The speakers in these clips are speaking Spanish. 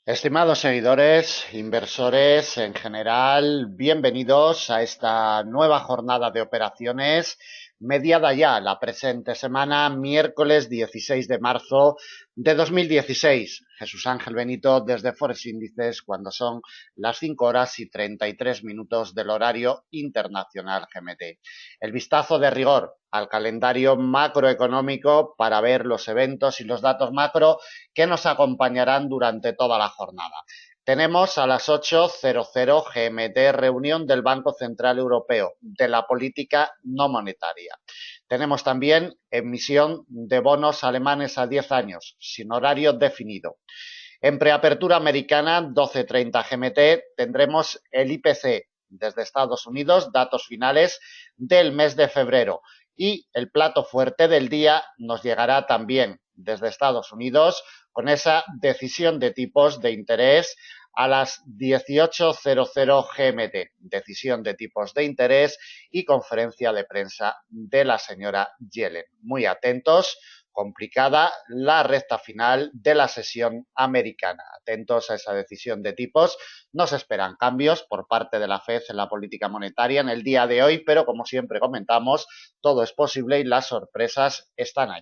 Estimados seguidores, inversores en general, bienvenidos a esta nueva jornada de operaciones, mediada ya la presente semana, miércoles 16 de marzo de 2016. Jesús Ángel Benito desde Forex Índices cuando son las 5 horas y 33 minutos del horario internacional GMT. El vistazo de rigor al calendario macroeconómico para ver los eventos y los datos macro que nos acompañarán durante toda la jornada. Tenemos a las 8:00 GMT reunión del Banco Central Europeo de la política no monetaria. Tenemos también emisión de bonos alemanes a 10 años, sin horario definido. En preapertura americana, 12:30 GMT, tendremos el IPC desde Estados Unidos, datos finales del mes de febrero. Y el plato fuerte del día nos llegará también desde Estados Unidos con esa decisión de tipos de interés a las 18:00 GMT, decisión de tipos de interés y conferencia de prensa de la señora Yellen. Muy atentos, complicada la recta final de la sesión americana. Atentos a esa decisión de tipos. No se esperan cambios por parte de la FED en la política monetaria en el día de hoy, pero como siempre comentamos, todo es posible y las sorpresas están ahí.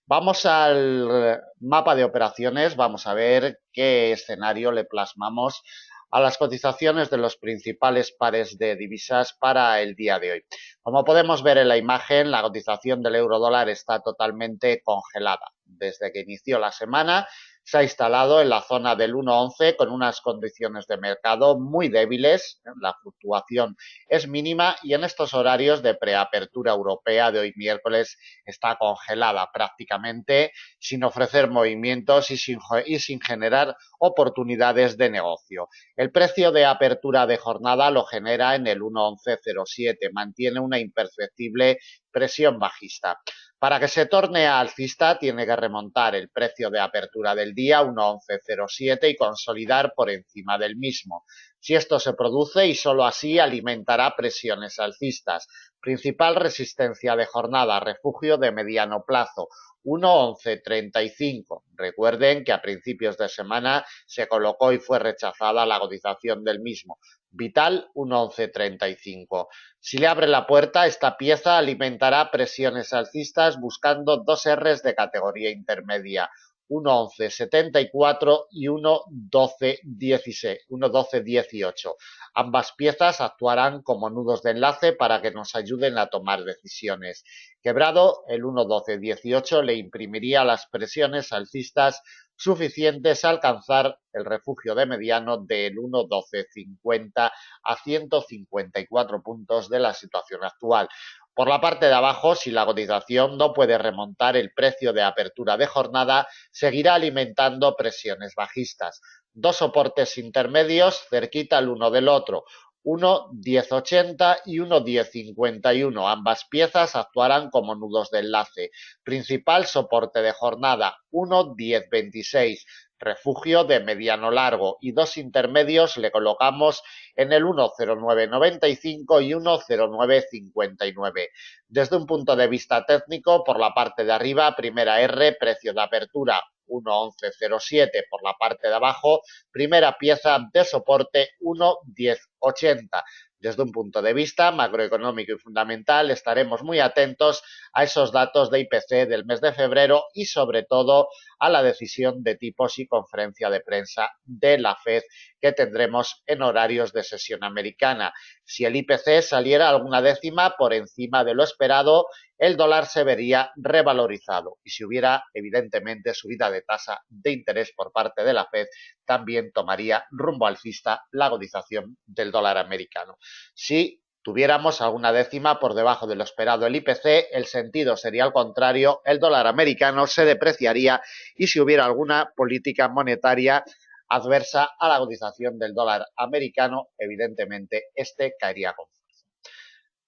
Vamos al mapa de operaciones, vamos a ver qué escenario le plasmamos a las cotizaciones de los principales pares de divisas para el día de hoy. Como podemos ver en la imagen, la cotización del euro dólar está totalmente congelada. Desde que inició la semana se ha instalado en la zona del 1,11 con unas condiciones de mercado muy débiles. La fluctuación es mínima y en estos horarios de preapertura europea de hoy miércoles está congelada prácticamente sin ofrecer movimientos y sin generar oportunidades de negocio. El precio de apertura de jornada lo genera en el 1,1107, mantiene una imperceptible presión bajista. Para que se torne alcista tiene que remontar el precio de apertura del día 1,1107 y consolidar por encima del mismo. Si esto se produce y solo así alimentará presiones alcistas. Principal resistencia de jornada, refugio de mediano plazo, 1,1135. Recuerden que a principios de semana se colocó y fue rechazada la cotización del mismo. Vital, 1,1135. Si le abre la puerta, esta pieza alimentará presiones alcistas buscando dos Rs de categoría intermedia, 1,1174 y 1,1218. Ambas piezas actuarán como nudos de enlace para que nos ayuden a tomar decisiones. Quebrado, el 1,1218 le imprimiría las presiones alcistas suficientes a alcanzar el refugio de mediano del 1,1250 a 154 puntos de la situación actual. Por la parte de abajo, si la cotización no puede remontar el precio de apertura de jornada, seguirá alimentando presiones bajistas. Dos soportes intermedios cerquita el uno del otro, 1,1080 y 1,1051. Ambas piezas actuarán como nudos de enlace. Principal soporte de jornada, 1,1026. Refugio de mediano largo y dos intermedios le colocamos en el 1,0995 y 1,0959. Desde un punto de vista técnico, por la parte de arriba, primera R, precio de apertura 1,1107, por la parte de abajo, primera pieza de soporte 1,1080. Desde un punto de vista macroeconómico y fundamental, estaremos muy atentos a esos datos de IPC del mes de febrero y, sobre todo, a la decisión de tipos y conferencia de prensa de la FED que tendremos en horarios de sesión americana. Si el IPC saliera alguna décima por encima de lo esperado, el dólar se vería revalorizado y si hubiera, evidentemente, subida de tasa de interés por parte de la FED, también tomaría rumbo alcista la cotización del dólar americano. Si tuviéramos alguna décima por debajo de lo esperado el IPC, el sentido sería al contrario, el dólar americano se depreciaría y si hubiera alguna política monetaria adversa a la cotización del dólar americano, evidentemente este caería con fuerza.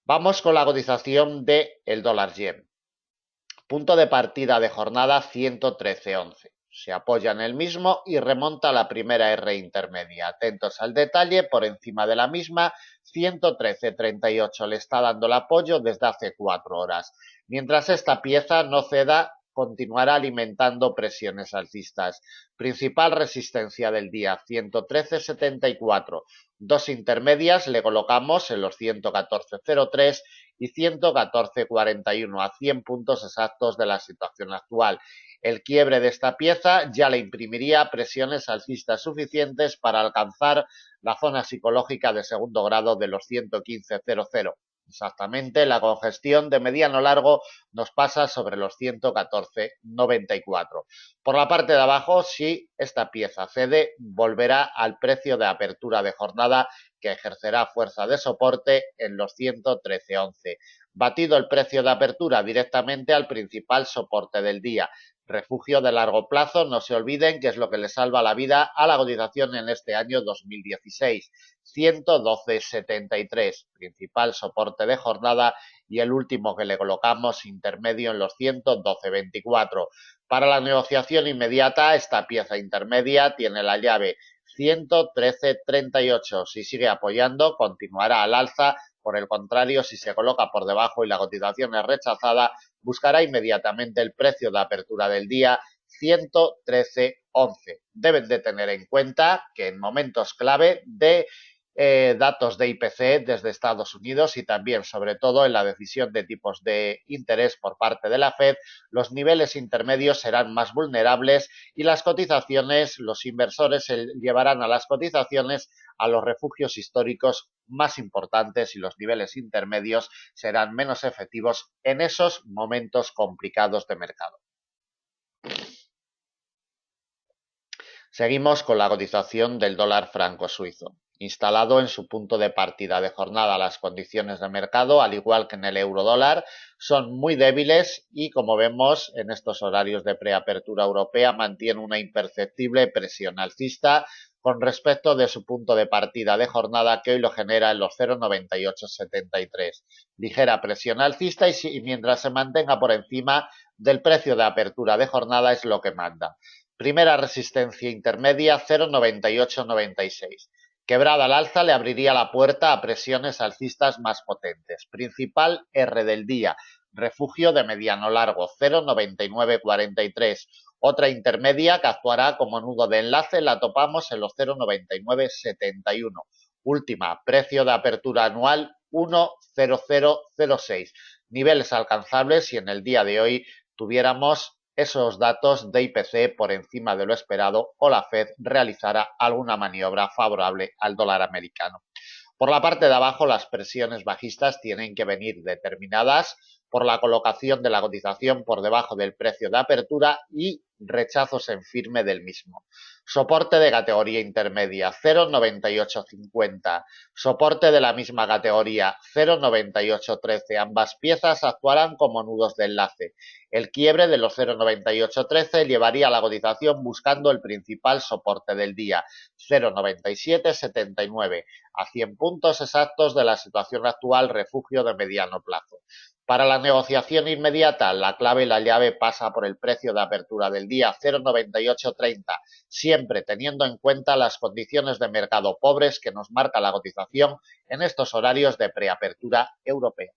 Vamos con la cotización del dólar yen. Punto de partida de jornada 113.11. Se apoya en el mismo y remonta a la primera R intermedia. Atentos al detalle, por encima de la misma, 113.38 le está dando el apoyo desde hace 4 horas. Mientras esta pieza no ceda continuará alimentando presiones alcistas. Principal resistencia del día, 113,74. Dos intermedias le colocamos en los 114,03 y 114,41 a 100 puntos exactos de la situación actual. El quiebre de esta pieza ya le imprimiría presiones alcistas suficientes para alcanzar la zona psicológica de segundo grado de los 115,00. Exactamente, la congestión de mediano largo nos pasa sobre los 114,94. Por la parte de abajo, si esta pieza cede, volverá al precio de apertura de jornada que ejercerá fuerza de soporte en los 113,11. Batido el precio de apertura directamente al principal soporte del día. Refugio de largo plazo, no se olviden que es lo que le salva la vida a la cotización en este año 2016. 112,73, principal soporte de jornada, y el último que le colocamos intermedio en los 112,24. Para la negociación inmediata, esta pieza intermedia tiene la llave 113,38. Si sigue apoyando, continuará al alza. Por el contrario, si se coloca por debajo y la cotización es rechazada, buscará inmediatamente el precio de apertura del día, 113,11. Deben de tener en cuenta que en momentos clave de datos de IPC desde Estados Unidos y también, sobre todo, en la decisión de tipos de interés por parte de la Fed, los niveles intermedios serán más vulnerables y las cotizaciones, los inversores se llevarán a las cotizaciones a los refugios históricos más importantes y los niveles intermedios serán menos efectivos en esos momentos complicados de mercado. Seguimos con la cotización del dólar franco suizo. Instalado en su punto de partida de jornada, las condiciones de mercado, al igual que en el euro dólar, son muy débiles y, como vemos en estos horarios de preapertura europea, mantiene una imperceptible presión alcista con respecto de su punto de partida de jornada, que hoy lo genera en los 0,9873. Ligera presión alcista y mientras se mantenga por encima del precio de apertura de jornada es lo que manda. Primera resistencia intermedia, 0,9896. Quebrada al alza le abriría la puerta a presiones alcistas más potentes. Principal R del día, refugio de mediano largo, 0,9943. Otra intermedia que actuará como nudo de enlace la topamos en los 0,9971. Última, precio de apertura anual 1,0006. Niveles alcanzables si en el día de hoy tuviéramos esos datos de IPC por encima de lo esperado o la Fed realizara alguna maniobra favorable al dólar americano. Por la parte de abajo, las presiones bajistas tienen que venir determinadas por la colocación de la cotización por debajo del precio de apertura y rechazos en firme del mismo. Soporte de categoría intermedia, 0,9850. Soporte de la misma categoría, 0,9813. Ambas piezas actuarán como nudos de enlace. El quiebre de los 0,9813 llevaría a la cotización buscando el principal soporte del día, 0,9779, a 100 puntos exactos de la situación actual, refugio de mediano plazo. Para la negociación inmediata, la clave y la llave pasa por el precio de apertura del día, 0,9830, siempre teniendo en cuenta las condiciones de mercado pobres que nos marca la cotización en estos horarios de preapertura europea.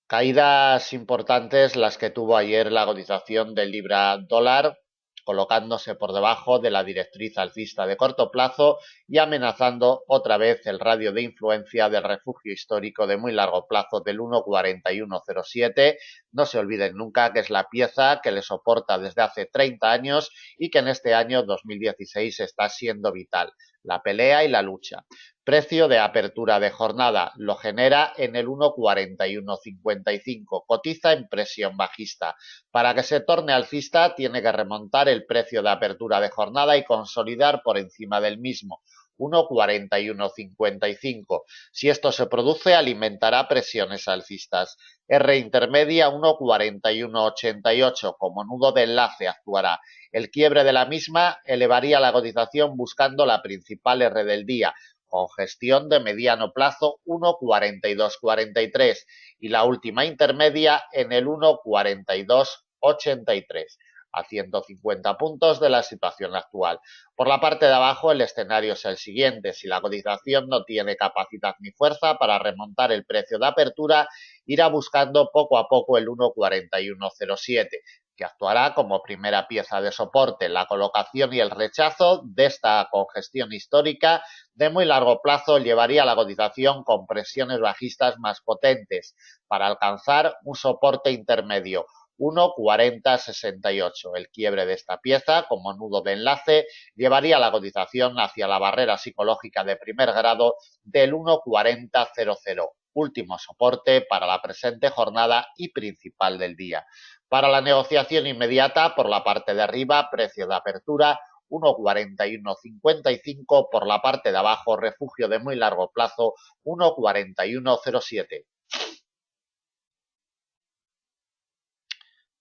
Caídas importantes las que tuvo ayer la cotización del libra dólar, colocándose por debajo de la directriz alcista de corto plazo y amenazando otra vez el radio de influencia del refugio histórico de muy largo plazo del 1,4107. No se olviden nunca que es la pieza que le soporta desde hace 30 años y que en este año 2016 está siendo vital. La pelea y la lucha. Precio de apertura de jornada lo genera en el 1,4155. Cotiza en presión bajista. Para que se torne alcista tiene que remontar el precio de apertura de jornada y consolidar por encima del mismo. 1,4155. Si esto se produce, alimentará presiones alcistas. R intermedia 1,4188. Como nudo de enlace actuará. El quiebre de la misma elevaría la cotización buscando la principal R del día, congestión de mediano plazo 1,4243 y la última intermedia en el 1,4283. a 150 puntos de la situación actual. Por la parte de abajo, el escenario es el siguiente. Si la cotización no tiene capacidad ni fuerza para remontar el precio de apertura, irá buscando poco a poco el 1,4107, que actuará como primera pieza de soporte. La colocación y el rechazo de esta congestión histórica de muy largo plazo llevaría a la cotización con presiones bajistas más potentes para alcanzar un soporte intermedio 1,4068. El quiebre de esta pieza como nudo de enlace llevaría la cotización hacia la barrera psicológica de primer grado del 1,4000, último soporte para la presente jornada y principal del día. Para la negociación inmediata, por la parte de arriba, precio de apertura 1,4155, por la parte de abajo, refugio de muy largo plazo 1,4107.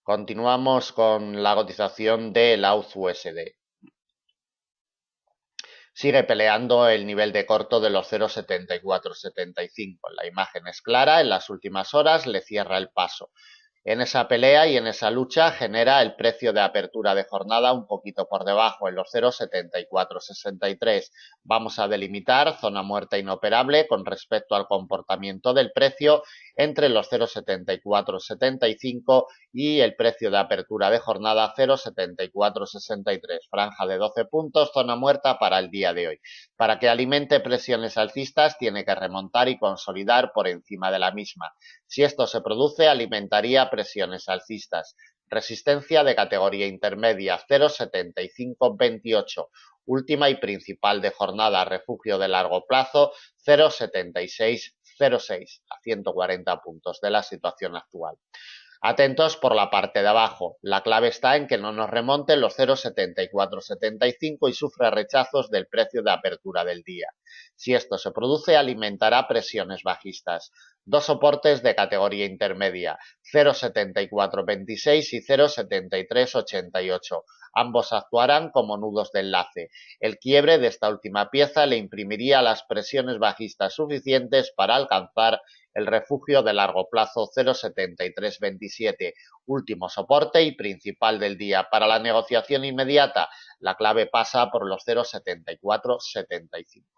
Continuamos con la cotización del AUD-USD. Sigue peleando el nivel de corto de los 0,7475. La imagen es clara, en las últimas horas le cierra el paso. En esa pelea y en esa lucha genera el precio de apertura de jornada un poquito por debajo, en los 0,7463. Vamos a delimitar zona muerta inoperable con respecto al comportamiento del precio entre los 0,7475 y el precio de apertura de jornada 0,7463. Franja de 12 puntos, zona muerta para el día de hoy. Para que alimente presiones alcistas tiene que remontar y consolidar por encima de la misma. Si esto se produce, alimentaría presiones alcistas. Resistencia de categoría intermedia 0,7528. Última y principal de jornada, refugio de largo plazo 0,7606, a 140 puntos de la situación actual. Atentos por la parte de abajo. La clave está en que no nos remonten los 0,7475 y sufra rechazos del precio de apertura del día. Si esto se produce, alimentará presiones bajistas. Dos soportes de categoría intermedia, 0,7426 y 0,7388. Ambos actuarán como nudos de enlace. El quiebre de esta última pieza le imprimiría las presiones bajistas suficientes para alcanzar el refugio de largo plazo 0,7327, último soporte y principal del día. Para la negociación inmediata, la clave pasa por los 0,7475.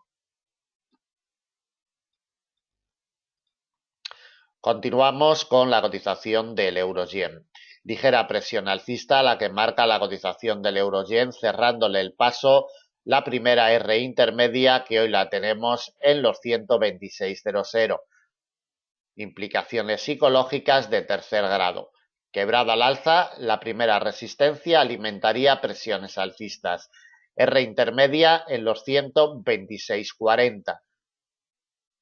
Continuamos con la cotización del euro-yen. Ligera presión alcista la que marca la cotización del euro-yen, cerrándole el paso la primera R intermedia, que hoy la tenemos en los 126,00. Implicaciones psicológicas de tercer grado. Quebrada al alza, la primera resistencia alimentaría presiones alcistas. R intermedia en los 126,40.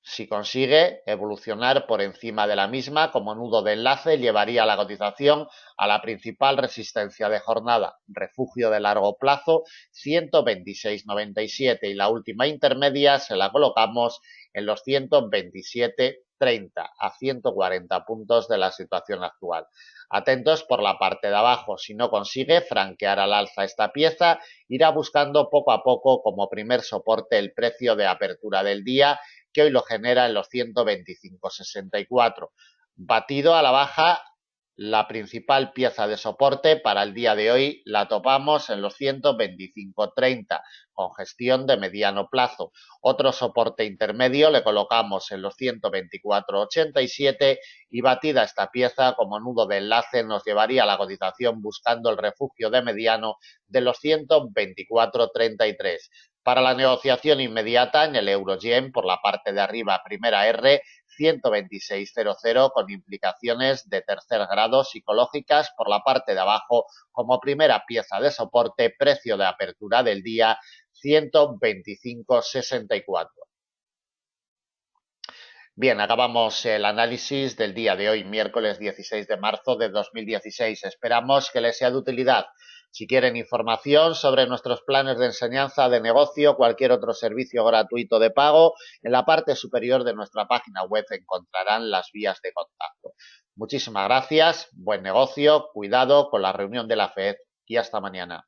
Si consigue evolucionar por encima de la misma como nudo de enlace, llevaría la cotización a la principal resistencia de jornada, refugio de largo plazo 126,97, y la última intermedia se la colocamos en los 127,30, a 140 puntos de la situación actual. Atentos por la parte de abajo. Si no consigue franquear al alza esta pieza, irá buscando poco a poco como primer soporte el precio de apertura del día, que hoy lo genera en los 125,64. Batido a la baja, la principal pieza de soporte para el día de hoy la topamos en los 125,30, con gestión de mediano plazo. Otro soporte intermedio le colocamos en los 124,87 y batida esta pieza como nudo de enlace nos llevaría a la cotización buscando el refugio de mediano de los 124,33. Para la negociación inmediata en el euro-yen, por la parte de arriba, primera R, 126,00, con implicaciones de tercer grado psicológicas. Por la parte de abajo, como primera pieza de soporte, precio de apertura del día 125,64. Bien, acabamos el análisis del día de hoy, miércoles 16 de marzo de 2016. Esperamos que les sea de utilidad. Si quieren información sobre nuestros planes de enseñanza de negocio, cualquier otro servicio gratuito de pago, en la parte superior de nuestra página web encontrarán las vías de contacto. Muchísimas gracias, buen negocio, cuidado con la reunión de la FED y hasta mañana.